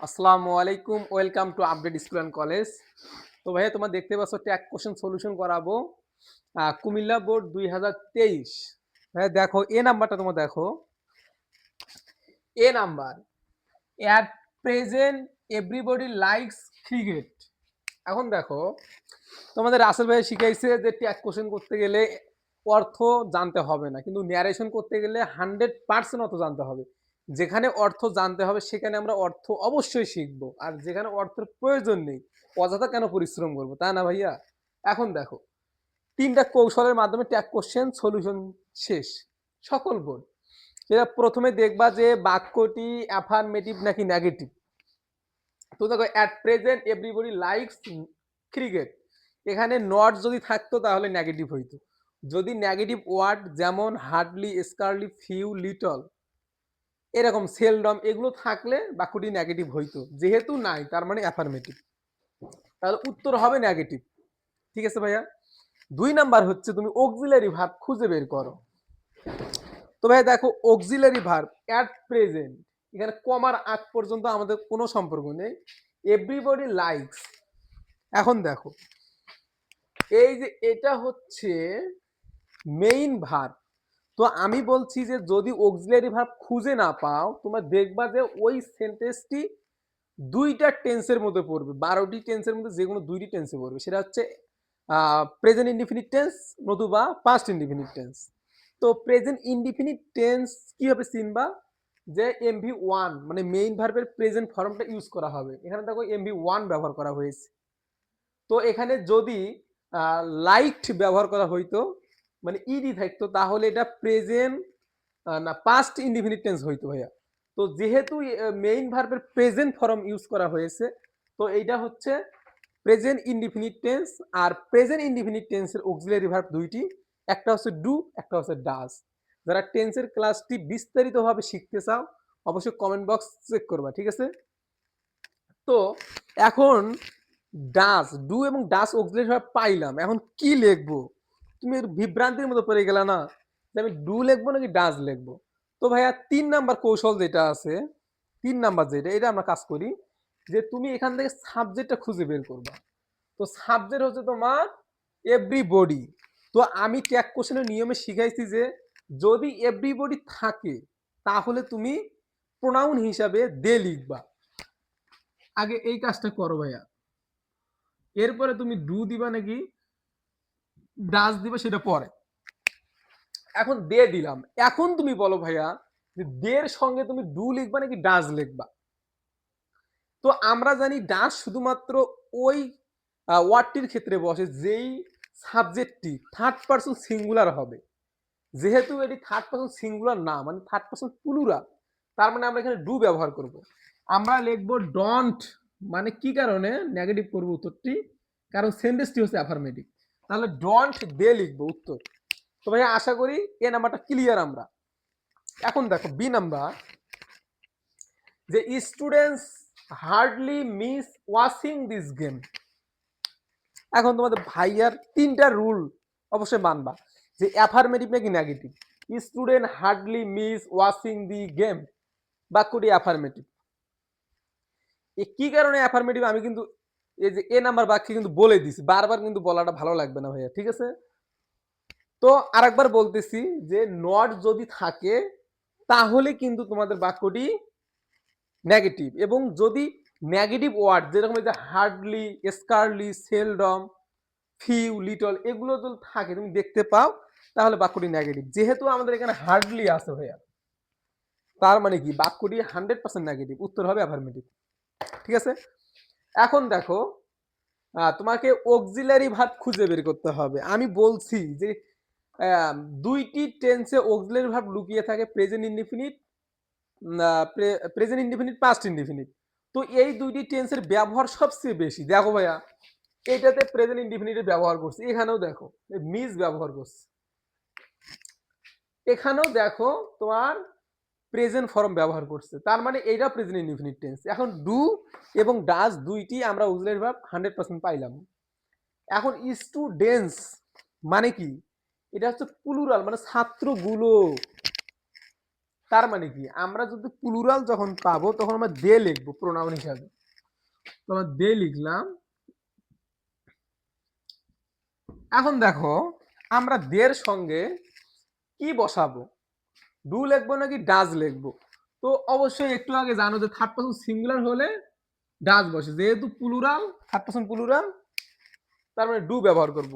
আসসালামু আলাইকুম, welcome to update school and college. তো ভাইয়া তোমরা দেখতে পাচ্ছ ট্যাগ কোশ্চেন সলিউশন করাবো কুমিল্লা বোর্ড 2023। ভাইয়া দেখো এ নাম্বারটা তোমরা দেখো, এ নাম্বার at present everybody likes cricket. এখন দেখো তোমাদের রাসেল ভাই শিখাইছে যে ট্যাগ কোশ্চেন করতে গেলে অর্থ জানতে হবে না, কিন্তু ন্যারেশন করতে গেলে 100% অর্থ জানতে হবে। যেখানে অর্থ জানতে হবে সেখানে আমরা অর্থ অবশ্যই শিখবো, আর যেখানে অর্থের প্রয়োজন নেই অযথা কেন পরিশ্রম করবো, তা না ভাইয়া? এখন দেখো তিনটা কৌশলের মাধ্যমে ট্যাগ কোশ্চেন সলিউশন শেষ সকল বোর্ড। যেটা প্রথমে দেখবা যে বাক্যটি অ্যাফার্মেটিভ নাকি নেগেটিভ। তো দেখো at present everybody likes cricket, এখানে নট যদি থাকতো তাহলে নেগেটিভ হইতো। যদি নেগেটিভ ওয়ার্ড যেমন হার্ডলি, স্কারলি, ফিউ, লিটল, এরকম সেলডম এগুলো থাকলে বাক্যটি নেগেটিভ হইতো। যেহেতু নাই তার মানে অ্যাফার্মেটিভ, তাহলে উত্তর হবে নেগেটিভ। ঠিক আছে ভাইয়া। 2 নাম্বার হচ্ছে তুমি অক্সিলারি ভার্ব খুঁজে বের করো। তো ভাই দেখো অক্সিলারি ভার্ব অ্যাট প্রেজেন্ট, এখানে কমার আগ পর্যন্ত আমাদের কোনো সম্পর্ক নেই। এভরিবডি লাইকস, এখন দেখো এই যে এটা হচ্ছে মেইন ভার্ব। তো আমি বলছি যে যদি অক্সিলারি ভার্ব খুঁজে না পাও, তোমরা দেখবা যে ওই সেন্টেন্সটি দুইটা টেন্সের মধ্যে পড়বে। 12টি টেন্সের মধ্যে যে কোনো 2টি টেন্সে পড়বে, সেটা হচ্ছে প্রেজেন্ট ইনডিফিনিট টেন্স নতুবা পাস্ট ইনডিফিনিট টেন্স। তো প্রেজেন্ট ইনডিফিনিট টেন্স কিভাবে চিনবা? যে এমভি ওয়ান মানে মেইন ভার্বের প্রেজেন্ট ফর্মটা ইউজ করা হবে। এখানে দেখো এমভি ওয়ান ব্যবহার করা হয়েছে। তো এখানে যদি লাইট ব্যবহার করা হইতো মানে ইডি থাকতো, তাহলে এটা প্রেজেন্ট না পাস্ট ইনডিফিনিট টেন্স হইতো ভাইয়া। তো যেহেতু মেইন ভার্বের প্রেজেন্ট ফর্ম ইউজ করা হয়েছে, তো এইটা হচ্ছে প্রেজেন্ট ইনডিফিনিট টেন্স। আর প্রেজেন্ট ইনডিফিনিট টেন্সের অক্সিলারি ভার্ব দুইটি, একটা হচ্ছে ডু, একটা হচ্ছে ডাজ। যারা টেন্সের ক্লাসটি বিস্তারিতভাবে শিখতে চাও অবশ্যই কমেন্ট বক্স চেক করবা, ঠিক আছে? তো এখন ডাস, ডু এবং ডাস অক্সিলারি ভার্ব পাইলাম, এখন কি লিখবো? তুমি বিভ্রান্তির মতো পড়ে গেলা না যে আমি ডু লিখবো নাকি ডাস লিখবো। তো ভাইয়া 3 নাম্বার কৌশল যেটা আছে, 3 নাম্বার যেটা, এটা আমরা কাজ করি যে তুমি এখান থেকে সাবজেক্টটা খুঁজে বের করবা। তো সাবজেক্ট হচ্ছে তোমার এভরিবডি। তো আমি ট্যাগ কোশ্চেনের নিয়মে শিখাইছি যে যদি এভরিবডি থাকে তাহলে তুমি প্রোনাউন হিসাবে দে লিখবা। আগে এই কাজটা করো ভাইয়া, এরপরে তুমি ডু দিবা নাকি ডাস দিবা সেটা পরে। এখন দে দিলাম, এখন তুমি বলো ভাইয়া যে দের সঙ্গে তুমি ডু লিখবা নাকি ডাস লিখবা। তো আমরা জানি ডাস শুধুমাত্র ওই ওয়ার্ডটির ক্ষেত্রে বসে যেই সাবজেক্টটি থার্ড পারসন সিঙ্গুলার হবে। যেহেতু এটি থার্ড পারসন সিঙ্গুলার না, মানে থার্ড পারসন প্লুরাল, তার মানে আমরা এখানে ডু ব্যবহার করব। আমরা লিখবো ডন্ট, মানে কি কারণে নেগেটিভ করব উত্তরটি, কারণ সেন্টেন্সটি হচ্ছে অ্যাফার্মেটিভ। তাহলে ডন্ট দে লিখবো উত্তর। তো ভাই আশা করি এ নাম্বারটা ক্লিয়ার আমরা। এখন দেখো বি নাম্বার, যে students hardly miss watching this game. এখন তোমাদের ভাইয়ার 3টা রুল অবশ্যই মানবা, যে অ্যাফার্মেটিভ নাকি negative. Student hardly miss watching the game, বাক্যটি অ্যাফার্মেটিভ। এ কি কারণে অ্যাফার্মেটিভ আমি কিন্তু এই যে এ নাম্বার বাক্যে কিন্তু বলে দিছি, বারবার কিন্তু বলাটা ভালো লাগবে না ভাইয়া, ঠিক আছে? তো আরেকবার বলতেছি যে নট যদি থাকে তাহলে কিন্তু তোমাদের বাক্যটি নেগেটিভ, এবং যদি নেগেটিভ ওয়ার্ড যেরকম এই যে হার্ডলি, স্কারলি, সেলডম, ফিউ, লিটল এগুলো যদি থাকে তুমি দেখতে পাও তাহলে বাক্যটি নেগেটিভ। যেহেতু আমাদের এখানে হার্ডলি আছে ভাইয়া, তার মানে কি বাক্যটি 100% নেগেটিভ, উত্তর হবে অ্যাফার্মেটিভ, ঠিক আছে? এখন দেখো তোমাকে অক্সিলারি ভার্ব খুঁজে বের করতে হবে। আমি বলছি যে দুইটি টেন্সে অক্সিলারি ভার্ব লুকিয়ে থাকে, present indefinite, present indefinite, past indefinite. তো এই দুইটি টেন্সের ব্যবহার সবচেয়ে বেশি। দেখো ভাইয়া এটাতে প্রেজেন্ট ইনডিফিনিটের ব্যবহার করছে, এখানেও দেখো মিস ব্যবহার করছে, এখানেও দেখো তোমার প্রেজেন্ট ফর্ম ব্যবহার করছে, তার মানে এইটা প্রেজেন্ট ইনডিফিনিট টেন্স। এখন ডু এবং ডাজ দুইটি আমরা অক্সিলারি ভার্ব 100% পাইলাম। এখন স্টুডেন্টস মানে কি? এটা হচ্ছে প্লুরাল, মানে ছাত্রগুলো। তার মানে কি আমরা যদি প্লুরাল যখন পাবো তখন আমরা দে লিখবো প্রোনাউন হিসাবে। তো আমরা দে লিখলাম। এখন দেখো আমরা দের সঙ্গে কি বসাবো, ডু লিখবো নাকি ডাজ লিখবো? তো অবশ্যই একটু আগে জানো যে থার্ড পারসন সিঙ্গুলার হলে ডাজ বসে, যেহেতু প্লুরাল থার্ড পারসন প্লুরাল তার মানে ডু ব্যবহার করব।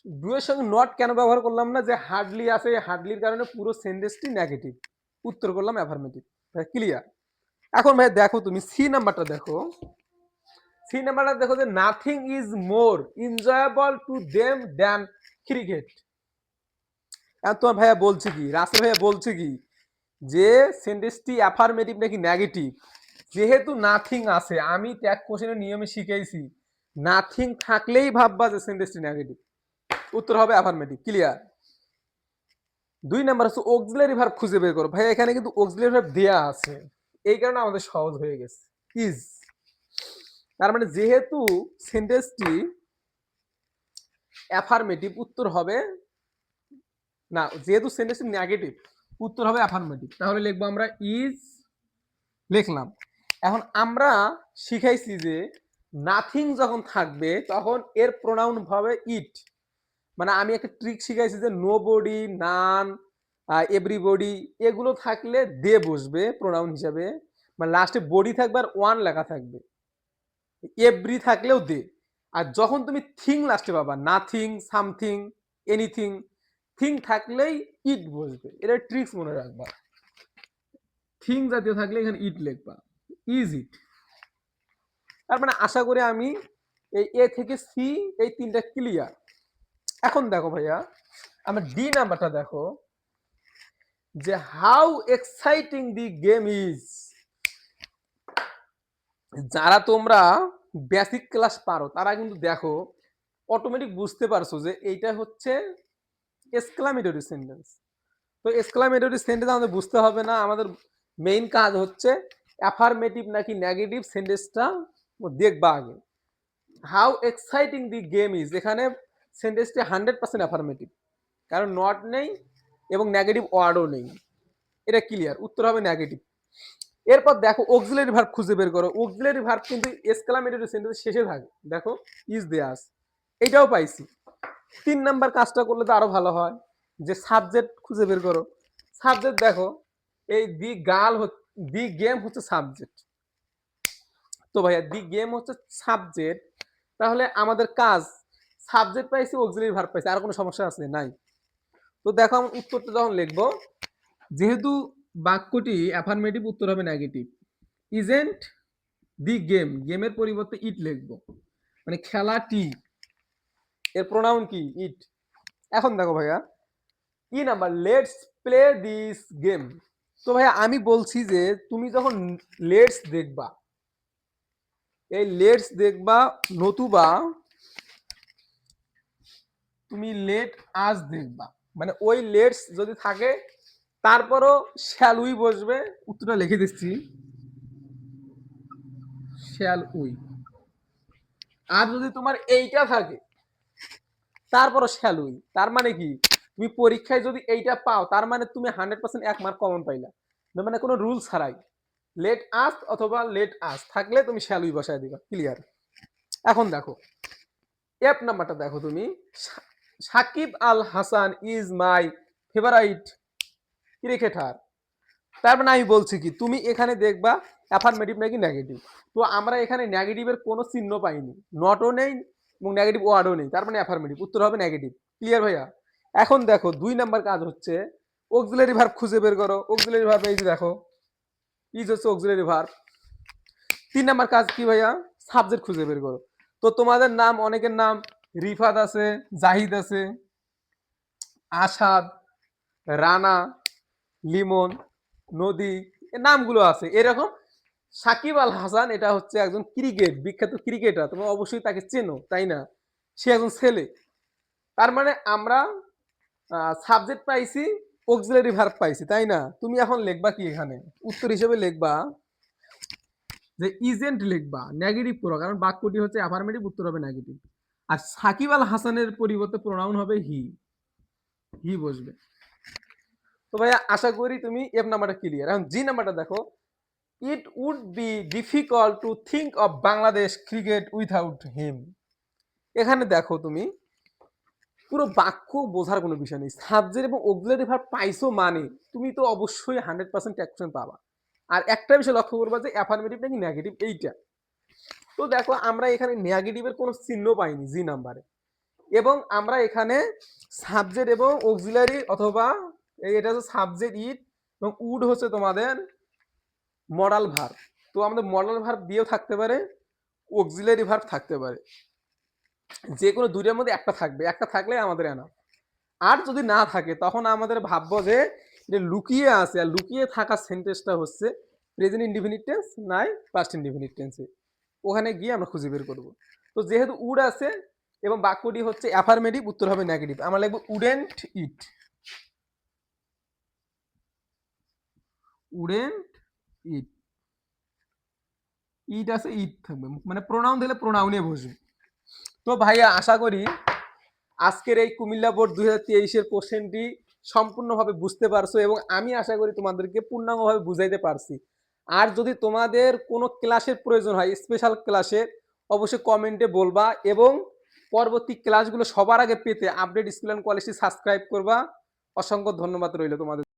ডু এর সঙ্গে নট কেন ব্যবহার করলাম না, যে হার্ডলি আছে, হার্ডলির কারণে পুরো সেন্টেন্সটি নেগেটিভ, উত্তর করলাম অ্যাফার্মেটিভ। ক্লিয়ার? এখন ভাই দেখো তুমি সি নাম্বারটা দেখো। সি নাম্বারটা দেখো যে nothing is more enjoyable to them than cricket. এখন তোমার ভাইয়া বলছে কি, রাসেল ভাইয়া বলছে কি যে সেন্টেন্সটি অ্যাফার্মেটিভ নাকি নেগেটিভ? যেহেতু নাথিং আছে, আমি ট্যাগ কোশ্চেনের নিয়মে শিখাইছি নাথিং থাকলেই ভাববা যে সেন্টেন্সটি নেগেটিভ, উত্তর হবে অ্যাফার্মেটিভ। ক্লিয়ার? 2 নাম্বার হচ্ছে অক্সিলারি ভার্ব খুঁজে বের করো। ভাই এখানে কিন্তু অক্সিলারি ভার্ব দেয়া আছে, এই কারণে আমাদের সহজ হয়ে গেছে। ইজ, তার মানে যেহেতু সেন্টেন্সটি অ্যাফার্মেটিভ উত্তর হবে না, যেহেতু সেন্টেন্সটি নেগেটিভ উত্তর হবে অ্যাফার্মেটিভ। তাহলে লিখবো আমরা ইজ, লিখলাম। এখন আমরা শিখাইছি যে নাথিং যখন থাকবে তখন এর প্রোনাউন হবে ইট। মানে আমি একটা ট্রিক শিখাইছি যে নো বডি, নান, এভরিবডি এগুলো থাকলে দে বসবে প্রোনাউন হিসাবে, মানে লাস্টে বডি থাকবে আর ওয়ান লেখা থাকবে। এভরি থাকলেও দে। আর যখন তুমি থিং লাস্টে পাবা, নাথিং, সামথিং, এনিথিং, থিং থাকলেই ইট বসবে। এটা ট্রিক্স মনে রাখবা। থিং জাতীয় থাকলে এখানে ইট লিখবা, ইজ ইট। তার মানে আশা করি আমি এই এ থেকে সি এই তিনটা ক্লিয়ার। এখন দেখো ভাইয়া আমার ডি নাম্বারটা দেখো যে how exciting the game is. যারা তোমরা বেসিক ক্লাস পারো তারা কিন্তু দেখো অটোমেটিক বুঝতে পারছো যে এইটা হচ্ছে এক্সক্লামেটরি সেন্টেন্স। তো এক্সক্লামেটরি সেন্টেন্স আমাদের বুঝতে হবে না, আমাদের মেইন কাজ হচ্ছে অ্যাফার্মেটিভ নাকি নেগেটিভ সেন্টেন্সটা দেখবা আগে। How exciting the game is, এখানে সেন্টেন্সটি 100% অ্যাফার্মেটিভ, কারণ নট নেই এবং নেগেটিভ ওয়ার্ডও নেই। এটা ক্লিয়ার, উত্তর হবে নেগেটিভ। এরপর দেখো অক্সিলারি ভার্ব খুঁজে বের করো। অক্সিলারি ভার্ব কিন্তু এক্সক্লামেটরি সেন্টেন্স শেষে থাকে, দেখো ইজ দেয়া আছে, এটাও পাইছি। 3 নাম্বার কাজটা করলে তো আরো ভালো হয়, যে সাবজেক্ট খুঁজে বের করো। সাবজেক্ট দেখো এই দি গেম হচ্ছে সাবজেক্ট। তো ভাইয়া দি গেম হচ্ছে সাবজেক্ট, তাহলে আমাদের কাজ সাবজেক্ট পাইছি, অক্সিলারি ভার্ব পাইছি, আর কোনো সমস্যা আছে? নাই। তো দেখো আমি উত্তরটা যখন লিখবো, যেহেতু বাক্যটি অ্যাফার্মেটিভ উত্তর হবে নেগেটিভ। ইজেন্ট দি গেম, গেমের পরিবর্তে ইট লিখবো, মানে খেলাটি, এর প্রোনাউন কি? ইট। এখন দেখো ভাইয়া কি number, let's play this game. তো ভাইয়া আমি বলছি যে তুমি যখন লেটস দেখবা, এই লেটস দেখবা, নতুবা তুমি লেট আস দেখবা, মানে ওই লেটস যদি থাকে তারপরও শ্যাল উই বসবে। উত্তরটা লিখে দিচ্ছি, শ্যাল উই। আর যদি তোমার এইটা থাকে তারপরও শ্যাল উই, তার মানে কি তুমি পরীক্ষায় যদি এইটা পাও তার মানে তুমি 100% 1 মার্ক কমন পাইলা, মানে কোনো রুল ছাড়াই। লেট আস অথবা লেট আস থাকলে তুমি শ্যাল উই বসায় দিবা। ক্লিয়ার? এখন দেখো এফ নাম্বারটা দেখো তুমি, Shakib Al Hasan is my favourite cricketer. তার মানে আমি বলছি কি তুমি এখানে দেখবা অ্যাফার্মেটিভ নাকি নেগেটিভ। তো আমরা এখানে নেগেটিভের কোনো চিহ্ন পাইনি, নটও নেই এবং নেগেটিভ ওয়ার্ডও নেই, তার মানে অ্যাফার্মেটিভ, উত্তর হবে নেগেটিভ। ক্লিয়ার ভাইয়া? এখন দেখো 2 নাম্বার কাজ হচ্ছে অক্সিলারি ভার্ব খুঁজে বের করো। অক্সিলারি ভার্ব এই যে দেখো ইজ হচ্ছে অক্সিলারি ভার্ব। 3 নাম্বার কাজ কি ভাইয়া, সাবজেক্ট খুঁজে বের করো। তো তোমাদের নাম, অনেকের নাম রিফাত আছে, জাহিদ আছে, আসাদ, রানা, লিমন, নদী, এর নামগুলো আছে এরকম। সাকিব আল হাসান এটা হচ্ছে একজন বিখ্যাত ক্রিকেটার, তোমরা অবশ্যই তাকে চেনো তাই না? সে একজন ছেলে। তার মানে আমরা সাবজেক্ট পাইছি, অক্সিলারি ভার্ব পাইছি, তাই না? তুমি এখন লিখবা কি, এখানে উত্তর হিসেবে লিখবা যে ইজেন্ট লিখবা, নেগেটিভ করো, কারণ বাক্যটি হচ্ছে অ্যাফার্মেটিভ, উত্তর হবে নেগেটিভ। আর সাকিব আল হাসানের পরিবর্তে প্রোনাউন হবে হি, হি বসবে। তো ভাইয়া আশা করি তুমি এফ নাম্বারটা ক্লিয়ার। এখন জি নাম্বারটা দেখো, it would be difficult to think of Bangladesh cricket without him. এখানে দেখো তুমি পুরো বাক্য বোঝার কোনো বিষয় নেই, সাবজেক্ট এবং অক্সিলারি ভার্ব পাইছো মানে তুমি তো অবশ্যই 100% ট্যাক্সন পাবা। আর একটা বিষয় লক্ষ্য করবা যে অ্যাফার্মেটিভ নাকি নেগেটিভ এইটা। তো দেখো আমরা এখানে নেগেটিভের কোনো চিহ্ন পাইনি জি নাম্বারে, এবং আমরা এখানে সাবজেক্ট এবং অক্সিলারি অথবা এটা হচ্ছে সাবজেক্ট ইট এবং উড হচ্ছে তোমাদের মডাল ভার্ব। তো আমাদের মডাল ভার্ব দিয়েও থাকতে পারে, অক্সিলারি ভার্ব থাকতে পারে, যে কোনো দুইটার মধ্যে একটা থাকবে, একটা থাকলে আমাদের এনা। আর যদি না থাকে তখন আমাদের ভাববো যে এটা লুকিয়ে আছে, আর লুকিয়ে থাকা সেন্টেন্সটা হচ্ছে প্রেজেন্ট ইনডিফিনিট টেন্স নাই পাস্ট ইনডিফিনিট টেন্সে, ওখানে গিয়ে আমরা খুঁজে বের করব। তো যেহেতু উড আছে এবং বাক্যটি হচ্ছে অ্যাফার্মেটিভ, উত্তর হবে নেগেটিভ। আমরা লিখবো উডেন্ট ইট, উডেন্ট ইট, ইট আছে ইট থাকবে, মানে প্রোনাউন দিলে প্রোনাউনে বসবে। তো ভাইয়া আশা করি আজকের এই কুমিল্লা বোর্ড 2023-এর কোশ্চেনটি সম্পূর্ণভাবে বুঝতে পারছো, এবং আমি আশা করি তোমাদেরকে পূর্ণাঙ্গভাবে বুঝাইতে পারছি। আর যদি তোমাদের কোনো ক্লাসের প্রয়োজন হয়, স্পেশাল ক্লাসে, অবশ্যই কমেন্টে বলবা, এবং পরবর্তী ক্লাসগুলো সবার আগে পেতে আপডেট স্কুল অ্যান্ড কলেজটি সাবস্ক্রাইব করবা। অসংখ্য ধন্যবাদ রইল তোমাদের।